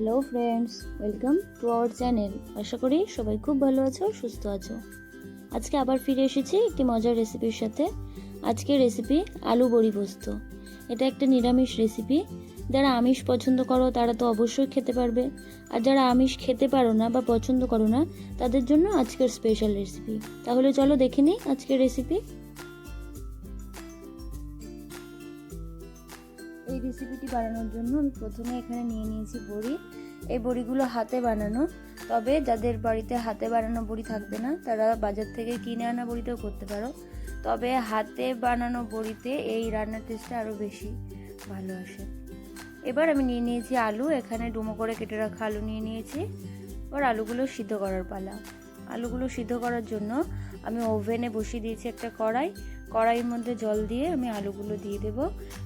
Hello friends, welcome to our channel. আশা করি সবাই খুব ভালো আছো, সুস্থ আছো। আজকে আবার ফিরে এসেছি একটি মজার রেসিপির সাথে। আজকের রেসিপি আলু বড়ি পোস্ত। এটা একটা নিরামিষ রেসিপি। যারা আমিষ পছন্দ করো তারা তো অবশ্যই খেতে পারবে, আর যারা আমিষ খেতে পারো না বা পছন্দ করো না তাদের জন্য আজকের স্পেশাল রেসিপি। তাহলে চলো দেখে নিই আজকের রেসিপি। এই রেসিপিটি বানানোর জন্য আমি প্রথমে এখানে নিয়ে নিয়েছি বড়ি। এই বড়িগুলো হাতে বানানো, তবে যাদের বাড়িতে হাতে বানানো বড়ি থাকবে না তারা বাজার থেকে কিনে আনা বড়িতেও করতে পারো। তবে হাতে বানানো বড়িতে এই রান্নার টেস্টটা আরও বেশি ভালো আসে। এবার আমি নিয়ে নিয়েছি আলু, এখানে ডুমো করে কেটে রাখা আলু নিয়ে নিয়েছি। এবার আলুগুলো সিদ্ধ করার পালা। আলুগুলো সিদ্ধ করার জন্য আমি ওভেনে বসিয়ে দিয়েছি একটা কড়াইয়ের মধ্যে জল দিয়ে আমি আলুগুলো দিয়ে দেব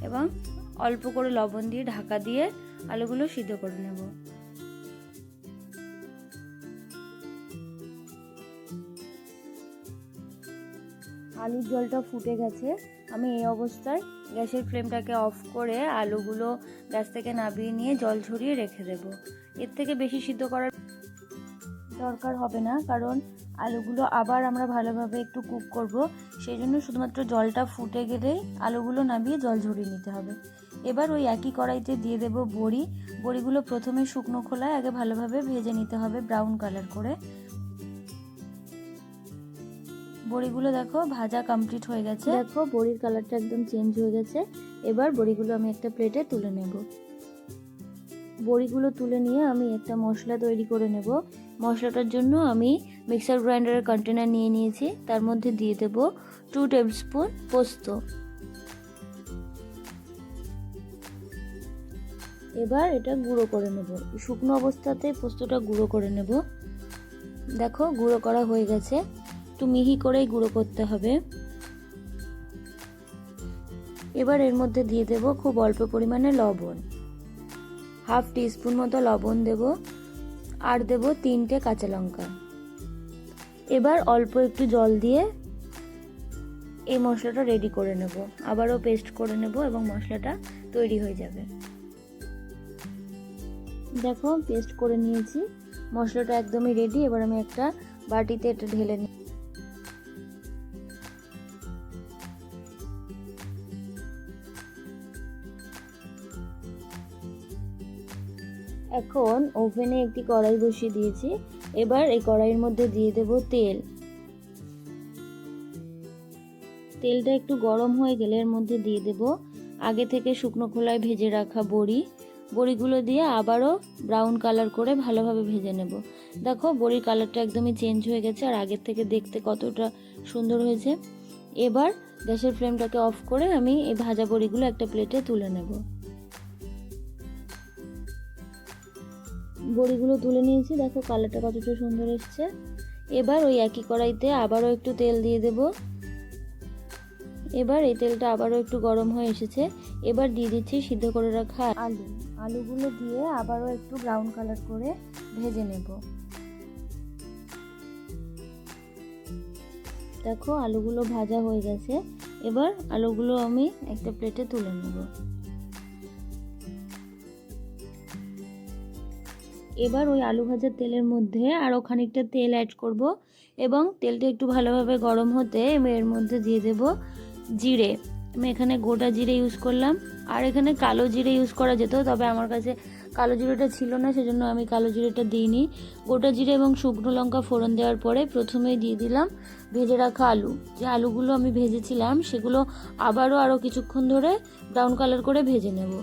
এবং অল্প করে লবণ দিয়ে ঢাকা দিয়ে আলুগুলো সিদ্ধ করে নেব। আলুর জলটা ফুটে গেছে। আমি এই অবস্থায় গ্যাসের ফ্লেমটাকে অফ করে আলুগুলো গ্যাস থেকে নামিয়ে নিয়ে জল ঝরিয়ে রেখে দেব। এর থেকে বেশি সিদ্ধ করার দরকার হবে না, কারণ আলুগুলো আবার আমরা ভালোভাবে একটু কুক করব। সেই জন্য শুধুমাত্র জলটা ফুটে গেলেই আলুগুলো নামিয়ে জল ঝরিয়ে নিতে হবে। এবার ওই একই কড়াইতে দিয়ে দেব বড়িগুলো প্রথমে শুকনো খোলায় আগে ভালোভাবে ভেজে নিতে হবে ব্রাউন কালার করে। বড়িগুলো দেখো ভাজা কমপ্লিট হয়ে গেছে। দেখো বড়ির কালারটা একদম চেঞ্জ হয়ে গেছে। এবার বড়িগুলো আমি একটা প্লেটে তুলে নেব। বড়িগুলো তুলে নিয়ে আমি একটা মশলা তৈরি করে নেব। মশলাটার জন্য আমি মিক্সার গ্রাইন্ডারের কন্টেনার নিয়ে নিয়েছি। তার মধ্যে দিয়ে দেব 2 টেবিলস্পুন পোস্ত। এবার এটা গুঁড়ো করে নেব। শুকনো অবস্থাতে পোস্তটা গুঁড়ো করে নেব। দেখো গুঁড়ো করা হয়ে গেছে। একটু মিহি করেই গুঁড়ো করতে হবে। এবার এর মধ্যে দিয়ে দেব খুব অল্প পরিমাণে লবণ, 1/2 টিস্পুন মতো লবণ দেব, আর দেব 3টে কাঁচা লঙ্কা। এবার অল্প একটু জল দিয়ে এই মশলাটা রেডি করে নেব। আবারও পেস্ট করে নেব এবং মশলাটা তৈরি হয়ে যাবে। দেখো পেস্ট করে নিয়েছি, মশলাটা একদমই রেডি। এবার আমি একটা বাটিতে এটা ঢেলে নিই। এখন ওভেনে একটি কড়াই বসিয়ে দিয়েছি। এবার এই কড়াইয়ের মধ্যে দিয়ে দেব তেল। তেলটা একটু গরম হয়ে গেলে এর মধ্যে দিয়ে দেব আগে থেকে শুকনো খোলায় ভেজে রাখা বড়িগুলো দিয়ে আবারও ব্রাউন কালার করে ভালোভাবে ভেজে নেব। দেখো বড়ির কালারটা একদমই চেঞ্জ হয়ে গেছে আর আগের থেকে দেখতে কতটা সুন্দর হয়েছে। এবার গ্যাসের ফ্লেমটাকে অফ করে আমি এই ভাজা বড়িগুলো একটা প্লেটে তুলে নেব। বড়িগুলো তুলে নিয়েছি, দেখো কালারটা কতটা সুন্দর এসছে। এবার ওই একই কড়াইতে আবারও একটু তেল দিয়ে দেব। এবার এই তেলটা আবারও একটু গরম হয়ে এসেছে। এবার দিয়ে দিচ্ছি সিদ্ধ করে রাখা আলুগুলো দিয়ে আবারও একটু ব্রাউন কালার করে ভেজে নেব। দেখো আলুগুলো ভাজা হয়ে গেছে। এবার আলুগুলো আমি একটা প্লেটে তুলে নেব। এবার ওই আলু ভাজার তেলের মধ্যে আরও খানিকটা তেল অ্যাড করব এবং তেলটা একটু ভালোভাবে গরম হতে আমি এর মধ্যে দিয়ে দেব জিরে। আমি এখানে গোটা জিরে ইউজ করলাম, আর এখানে কালো জিরে ইউজ করা যেত, তবে আমার কাছে কালো জিরেটা ছিল না, সেজন্য আমি কালো জিরেটা দিইনি। গোটা জিরে এবং শুকনো লঙ্কা ফোড়ন দেওয়ার পরে প্রথমেই দিয়ে দিলাম ভেজে রাখা আলু। যে আলুগুলো আমি ভেজেছিলাম সেগুলো আরও কিছুক্ষণ ধরে ব্রাউন কালার করে ভেজে নেব।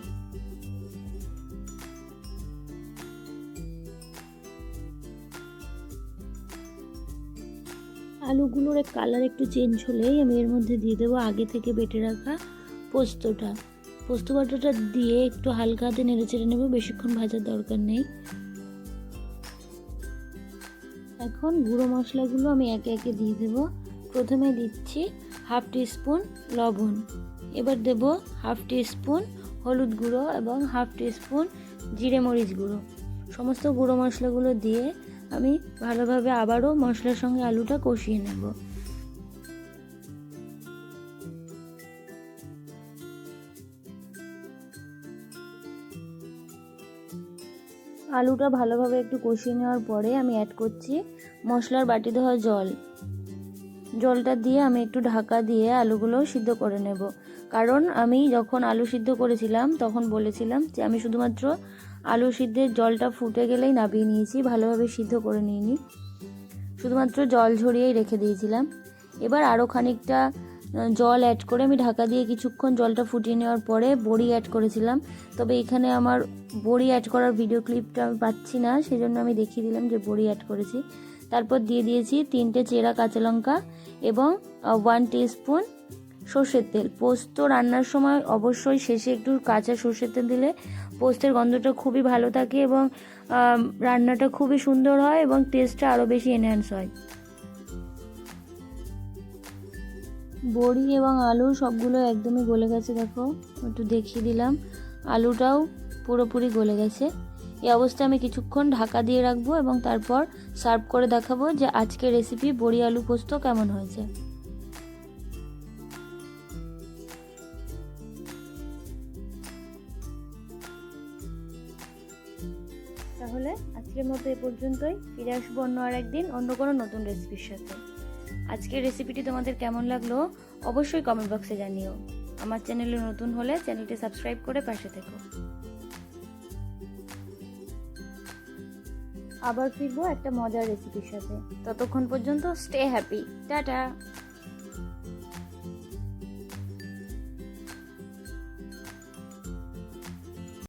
আলুগুলোর কালার একটু চেঞ্জ হলেই আমি এর মধ্যে দিয়ে দেবো আগে থেকে বেটে রাখা পোস্ত বাটাটা দিয়ে একটু হালকা হাতে নেড়ে চেড়ে নেবো, বেশিক্ষণ ভাজার দরকার নেই। এখন গুঁড়ো মশলাগুলো আমি একে একে দিয়ে দেব। প্রথমে দিচ্ছি 1/2 টিস্পুন লবণ, এবার দেব 1/2 টিস্পুন হলুদ গুঁড়ো এবং 1/2 টিস্পুন জিরে মরিচ গুঁড়ো। সমস্ত গুঁড়ো মশলাগুলো দিয়ে আমি ভালোভাবে আবারও মশলার সঙ্গে আলুটা কষিয়ে নেব। আলুটা ভালোভাবে একটু কষিয়ে নেওয়ার পরে আমি অ্যাড করছি মশলার বাটি ধোয়া জল। জলটা দিয়ে আমি একটু ঢাকা দিয়ে আলুগুলো সিদ্ধ করে নেব, কারণ আমি যখন আলু সিদ্ধ করেছিলাম তখন বলেছিলাম যে আমি শুধুমাত্র আলু সিদ্ধের জলটা ফুটে গেলেই নামিয়ে নিয়েছি, ভালোভাবে সিদ্ধ করে নিইনি, শুধুমাত্র জল ঝরিয়েই রেখে দিয়েছিলাম। এবার আরও খানিকটা জল অ্যাড করে আমি ঢাকা দিয়ে কিছুক্ষণ জলটা ফুটিয়ে নেওয়ার পরে বড়ি অ্যাড করেছিলাম। তবে এখানে আমার বড়ি অ্যাড করার ভিডিও ক্লিপটা আমি পাচ্ছি না, সেই জন্য আমি দেখিয়ে দিলাম যে বড়ি অ্যাড করেছি। তারপর দিয়ে দিয়েছি 3টে চেরা কাঁচা লঙ্কা এবং 1 টিস্পুন সর্ষের তেল। পোস্ত রান্নার সময় অবশ্যই শেষে একটু কাঁচা সর্ষের তেল দিলে পোস্তের গন্ধটা খুবই ভালো থাকে এবং রান্নাটা খুবই সুন্দর হয় এবং টেস্টটা আরও বেশি এনহ্যান্স হয়। বড়ি এবং আলু সবগুলো একদমই গলে গেছে, দেখো একটু দেখিয়ে দিলাম, আলুটাও পুরোপুরি গলে গেছে। এই অবস্থায় আমি কিছুক্ষণ ঢাকা দিয়ে রাখবো এবং তারপর সার্ভ করে দেখাবো যে আজকের রেসিপি বড়ি আলু পোস্ত কেমন হয়েছে। তাহলে আজকের মতো এ পর্যন্তই, ফিরে আসবো অন্য আর একদিন অন্য কোনো নতুন রেসিপির সাথে। আজকের রেসিপিটি তোমাদের কেমন লাগলো অবশ্যই কমেন্ট বক্সে জানিও। আমার চ্যানেলে নতুন হলে চ্যানেলটি সাবস্ক্রাইব করে পাশে থেকো। আবার ফিরবো একটা মজার রেসিপির সাথে, ততক্ষণ পর্যন্ত স্টে হ্যাপি, টাটা।